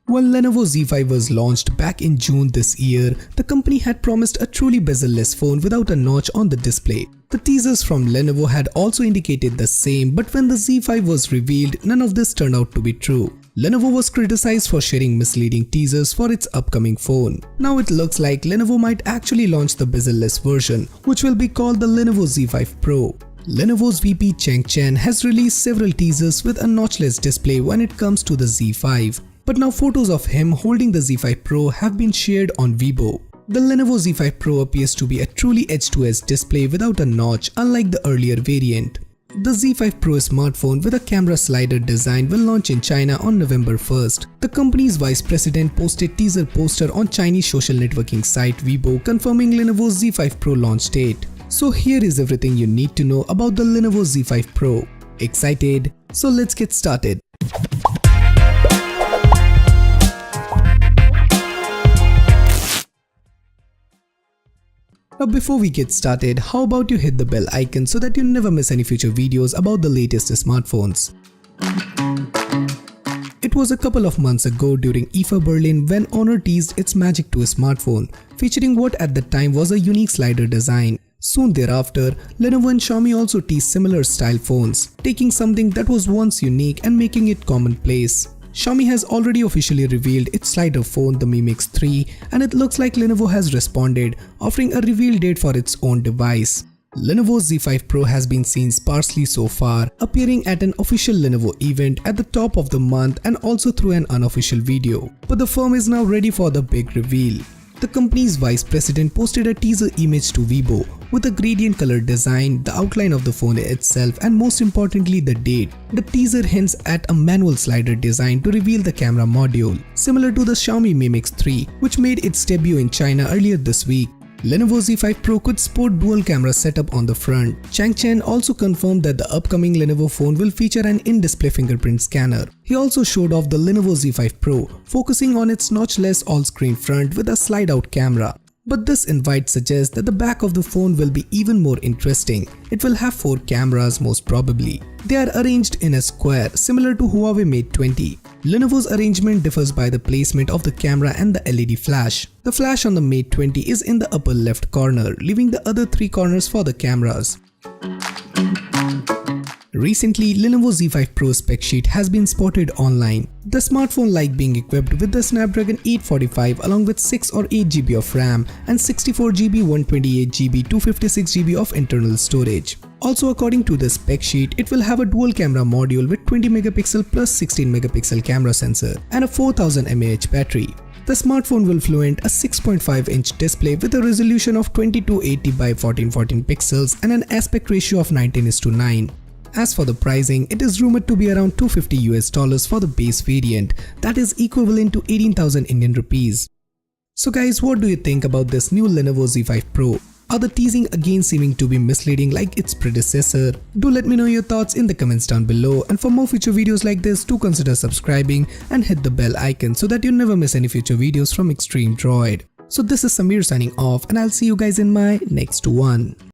When Lenovo Z5 was launched back in June this year, the company had promised a truly bezel-less phone without a notch on the display. The teasers from Lenovo had also indicated the same, but when the Z5 was revealed, none of this turned out to be true. Lenovo was criticized for sharing misleading teasers for its upcoming phone. Now it looks like Lenovo might actually launch the bezel-less version, which will be called the Lenovo Z5 Pro. Lenovo's VP Cheng Chen has released several teasers with a notchless display when it comes to the Z5. But now photos of him holding the Z5 Pro have been shared on Weibo. The Lenovo Z5 Pro appears to be a truly edge-to-edge display without a notch, unlike the earlier variant. The Z5 Pro smartphone with a camera slider design will launch in China on November 1st. The company's vice president posted teaser poster on Chinese social networking site Weibo confirming Lenovo's Z5 Pro launch date. So here is everything you need to know about the Lenovo Z5 Pro. Excited? So let's get started. Now before we get started, how about you hit the bell icon so that you never miss any future videos about the latest smartphones. It was a couple of months ago during IFA Berlin when Honor teased its Magic 2 smartphone, featuring what at the time was a unique slider design. Soon thereafter, Lenovo and Xiaomi also teased similar style phones, taking something that was once unique and making it commonplace. Xiaomi has already officially revealed its slider phone, the Mi Mix 3, and it looks like Lenovo has responded, offering a reveal date for its own device. Lenovo's Z5 Pro has been seen sparsely so far, appearing at an official Lenovo event at the top of the month and also through an unofficial video. But the firm is now ready for the big reveal. The company's vice president posted a teaser image to Weibo with a gradient color design, the outline of the phone itself, and most importantly the date. The teaser hints at a manual slider design to reveal the camera module, similar to the Xiaomi Mi Mix 3, which made its debut in China earlier this week. Lenovo Z5 Pro could sport dual camera setup on the front. Cheng Chen also confirmed that the upcoming Lenovo phone will feature an in-display fingerprint scanner. He also showed off the Lenovo Z5 Pro, focusing on its notchless all-screen front with a slide-out camera. But this invite suggests that the back of the phone will be even more interesting. It will have 4 cameras most probably. They are arranged in a square, similar to Huawei Mate 20. Lenovo's arrangement differs by the placement of the camera and the LED flash. The flash on the Mate 20 is in the upper left corner, leaving the other 3 corners for the cameras. Recently, Lenovo Z5 Pro spec sheet has been spotted online. The smartphone likes being equipped with the Snapdragon 845 along with 6 or 8 GB of RAM and 64GB, 128GB, 256GB of internal storage. Also, according to the spec sheet, it will have a dual camera module with 20MP plus 16MP camera sensor and a 4000 mAh battery. The smartphone will fluent a 6.5-inch display with a resolution of 2280 by 1440 pixels and an aspect ratio of 19:9. As for the pricing, it is rumored to be around $250 for the base variant, that is equivalent to 18,000 Indian rupees. So guys, what do you think about this new Lenovo Z5 Pro? Are the teasing again seeming to be misleading like its predecessor? Do let me know your thoughts in the comments down below, and for more future videos like this, do consider subscribing and hit the bell icon so that you never miss any future videos from Extreme Droid. So this is Samir signing off, and I'll see you guys in my next one.